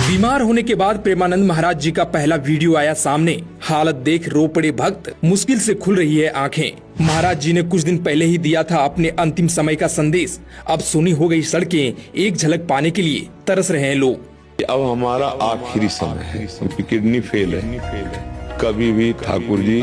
बीमार होने के बाद प्रेमानंद महाराज जी का पहला वीडियो आया सामने। हालत देख रो पड़े भक्त, मुश्किल से खुल रही है आंखें। महाराज जी ने कुछ दिन पहले ही दिया था अपने अंतिम समय का संदेश। अब सुनी हो गई सड़कें, एक झलक पाने के लिए तरस रहे हैं लोग। अब हमारा आखिरी समय है, किडनी फेल है, कभी भी ठाकुर जी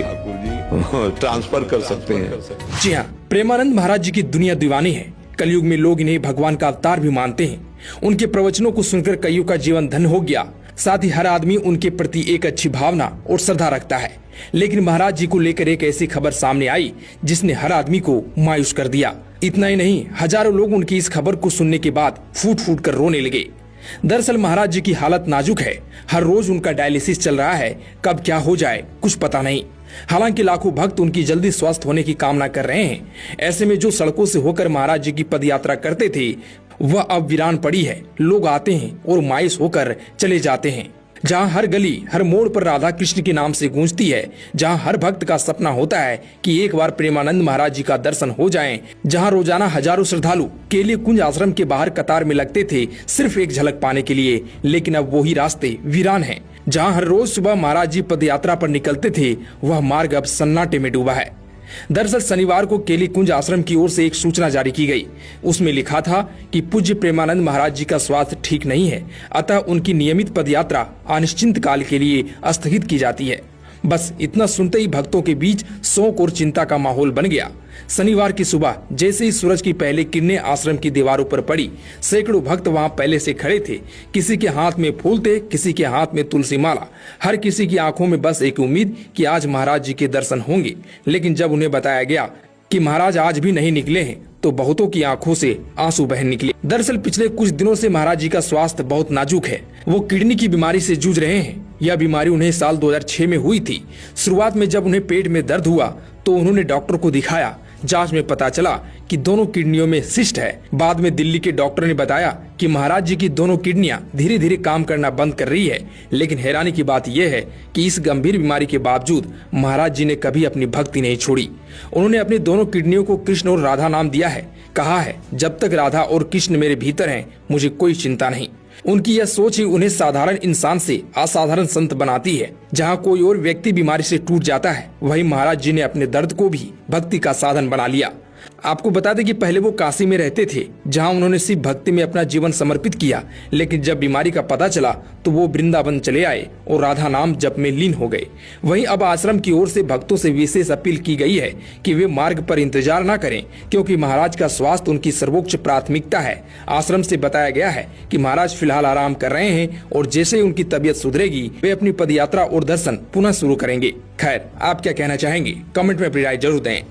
ट्रांसफर कर सकते हैं। जी हाँ, प्रेमानंद महाराज जी की दुनिया दीवानी है। कलयुग में लोग इन्हें भगवान का अवतार भी मानते हैं। उनके प्रवचनों को सुनकर कईयों का जीवन धन्य हो गया। साथ ही हर आदमी उनके प्रति एक अच्छी भावना और श्रद्धा रखता है। लेकिन महाराज जी को लेकर एक ऐसी खबर सामने आई जिसने हर आदमी को मायूस कर दिया। इतना ही नहीं, हजारों लोग उनकी इस खबर को सुनने के बाद फूट फूट कर रोने लगे। दरअसल महाराज जी की हालत नाजुक है। हर रोज उनका डायलिसिस चल रहा है। कब क्या हो जाए कुछ पता नहीं। हालांकि लाखों भक्त उनकी जल्दी स्वस्थ होने की कामना कर रहे हैं। ऐसे में जो सड़कों से होकर महाराज जी की पदयात्रा करते थे वह अब वीरान पड़ी है। लोग आते हैं और मायूस होकर चले जाते हैं। जहां हर गली हर मोड़ पर राधा कृष्ण के नाम से गूंजती है, जहां हर भक्त का सपना होता है कि एक बार प्रेमानंद महाराज जी का दर्शन हो जाए, जहां रोजाना हजारों श्रद्धालु केले कुंज आश्रम के बाहर कतार में लगते थे सिर्फ एक झलक पाने के लिए, लेकिन अब वही रास्ते वीरान हैं। जहां हर रोज सुबह महाराज जी पदयात्रा पर निकलते थे वह मार्ग अब सन्नाटे में डूबा है। दरअसल शनिवार को केली कुंज आश्रम की ओर से एक सूचना जारी की गई। उसमें लिखा था कि पूज्य प्रेमानंद महाराज जी का स्वास्थ्य ठीक नहीं है, अतः उनकी नियमित पदयात्रा अनिश्चित काल के लिए स्थगित की जाती है। बस इतना सुनते ही भक्तों के बीच शोक और चिंता का माहौल बन गया। शनिवार की सुबह जैसे ही सूरज की पहली किरणें आश्रम की दीवारों पर पड़ी, सैकड़ों भक्त वहां पहले से खड़े थे। किसी के हाथ में फूल थे, किसी के हाथ में तुलसी माला। हर किसी की आंखों में बस एक उम्मीद कि आज महाराज जी के दर्शन होंगे। लेकिन जब उन्हें बताया गया कि महाराज आज भी नहीं निकले हैं तो बहुतों की आंखों से आंसू बह निकले। दरअसल पिछले कुछ दिनों से महाराज जी का स्वास्थ्य बहुत नाजुक है। वो किडनी की बीमारी से जूझ रहे हैं। यह बीमारी उन्हें साल 2006 में हुई थी। शुरुआत में जब उन्हें पेट में दर्द हुआ तो उन्होंने डॉक्टर को दिखाया। जांच में पता चला कि दोनों किडनियों में सिस्ट है। बाद में दिल्ली के डॉक्टर ने बताया कि महाराज जी की दोनों किडनियां धीरे धीरे काम करना बंद कर रही है। लेकिन हैरानी की बात यह है कि इस गंभीर बीमारी के बावजूद महाराज जी ने कभी अपनी भक्ति नहीं छोड़ी। उन्होंने अपनी दोनों किडनियों को कृष्ण और राधा नाम दिया है। कहा है, जब तक राधा और कृष्ण मेरे भीतर हैं मुझे कोई चिंता नहीं। उनकी यह सोच ही उन्हें साधारण इंसान से असाधारण संत बनाती है। जहां कोई और व्यक्ति बीमारी से टूट जाता है, वहीं महाराज जी ने अपने दर्द को भी भक्ति का साधन बना लिया। आपको बता दें कि पहले वो काशी में रहते थे, जहां उन्होंने सिर्फ भक्ति में अपना जीवन समर्पित किया। लेकिन जब बीमारी का पता चला तो वो वृंदावन चले आए और राधा नाम जप में लीन हो गए। वहीं अब आश्रम की ओर से भक्तों से विशेष अपील की गई है कि वे मार्ग पर इंतजार न करें, क्योंकि महाराज का स्वास्थ्य उनकी सर्वोच्च प्राथमिकता है। आश्रम से बताया गया है कि महाराज फिलहाल आराम कर रहे हैं और जैसे ही उनकी तबीयत सुधरेगी वे अपनी पदयात्रा और दर्शन पुनः शुरू करेंगे। खैर, आप क्या कहना चाहेंगे? कमेंट में अपनी राय जरूर दें।